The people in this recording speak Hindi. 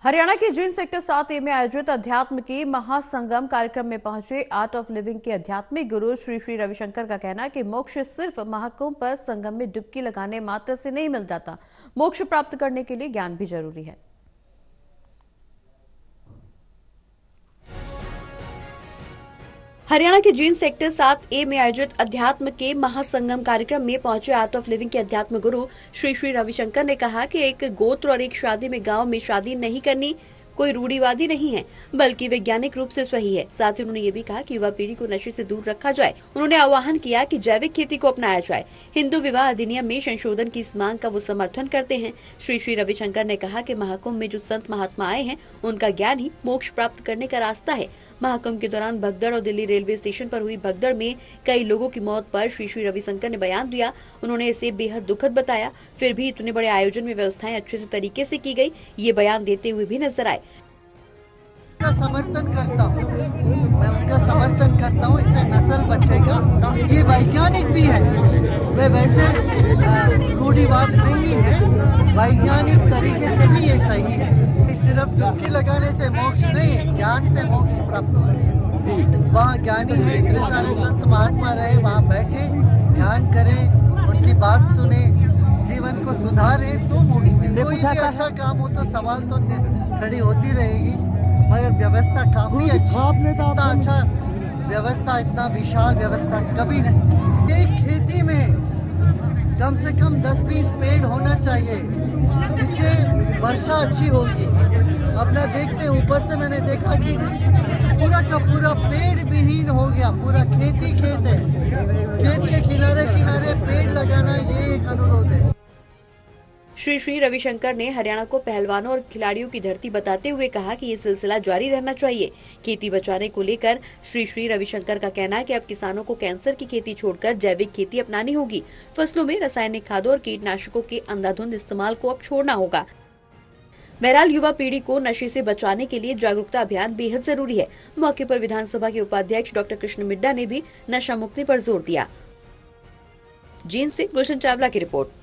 हरियाणा के जींद सेक्टर 7A में आयोजित अध्यात्म के महासंगम कार्यक्रम में पहुंचे आर्ट ऑफ लिविंग के आध्यात्मिक गुरु श्री श्री रविशंकर का कहना है कि मोक्ष सिर्फ महाकुंभ पर संगम में डुबकी लगाने मात्र से नहीं मिल जाता। मोक्ष प्राप्त करने के लिए ज्ञान भी जरूरी है। हरियाणा के जींद सेक्टर 7A में आयोजित अध्यात्म के महासंगम कार्यक्रम में पहुंचे आर्ट ऑफ लिविंग के अध्यात्म गुरु श्री श्री रविशंकर ने कहा कि एक गोत्र और एक शादी में गांव में शादी नहीं करनी कोई रूढ़िवादी नहीं है, बल्कि वैज्ञानिक रूप से सही है। साथ ही उन्होंने ये भी कहा कि युवा पीढ़ी को नशे से दूर रखा जाए। उन्होंने आह्वान किया कि जैविक खेती को अपनाया जाए। हिंदू विवाह अधिनियम में संशोधन की इस मांग का वो समर्थन करते हैं। श्री श्री रविशंकर ने कहा कि महाकुंभ में जो संत महात्मा आए हैं, उनका ज्ञान ही मोक्ष प्राप्त करने का रास्ता है। महाकुंभ के दौरान भगदड़ और दिल्ली रेलवे स्टेशन पर हुई भगदड़ में कई लोगों की मौत पर श्री श्री रविशंकर ने बयान दिया। उन्होंने इसे बेहद दुखद बताया। फिर भी इतने बड़े आयोजन में व्यवस्थाएं अच्छे से तरीके से की गई, ये बयान देते हुए भी नजर आए। समर्थन करता हूँ, मैं उनका समर्थन करता हूँ। इससे नस्ल बचेगा, ये वैज्ञानिक भी है। वे वैसे रूढ़िवाद नहीं है, वैज्ञानिक तरीके से भी ये सही है। सिर्फ डुबकी लगाने से मोक्ष नहीं, ज्ञान से मोक्ष प्राप्त होती है। वहाँ ज्ञानी है, इतने सारे संत महात्मा रहे, वहाँ बैठे ध्यान करें, उनकी बात सुने, जीवन को सुधारे तो मोक्ष मिले। कोई भी अच्छा काम हो तो सवाल तो खड़ी होती रहेगी, मगर व्यवस्था काफी अच्छी, इतना अच्छा व्यवस्था, इतना विशाल व्यवस्था कभी नहीं। एक खेती में कम से कम 10-20 पेड़ होना चाहिए, इससे वर्षा अच्छी होगी। अपना देखते ऊपर से मैंने देखा कि पूरा का पूरा पेड़ विहीन हो गया, पूरा खेती खेत है। खेत के किनारे किनारे पेड़ लगाना, ये एक अनुरोध है। श्री श्री रविशंकर ने हरियाणा को पहलवानों और खिलाड़ियों की धरती बताते हुए कहा कि ये सिलसिला जारी रहना चाहिए। खेती बचाने को लेकर श्री श्री रविशंकर का कहना है कि अब किसानों को कैंसर की खेती छोड़कर जैविक खेती अपनानी होगी। फसलों में रासायनिक खादों और कीटनाशकों के अंधाधुंध इस्तेमाल को अब छोड़ना होगा। बहरहाल युवा पीढ़ी को नशे से बचाने के लिए जागरूकता अभियान बेहद जरूरी है। मौके पर विधानसभा के उपाध्यक्ष डॉक्टर कृष्ण मिड्डा ने भी नशा मुक्ति पर जोर दिया। जींद से गुलशन चावला की रिपोर्ट।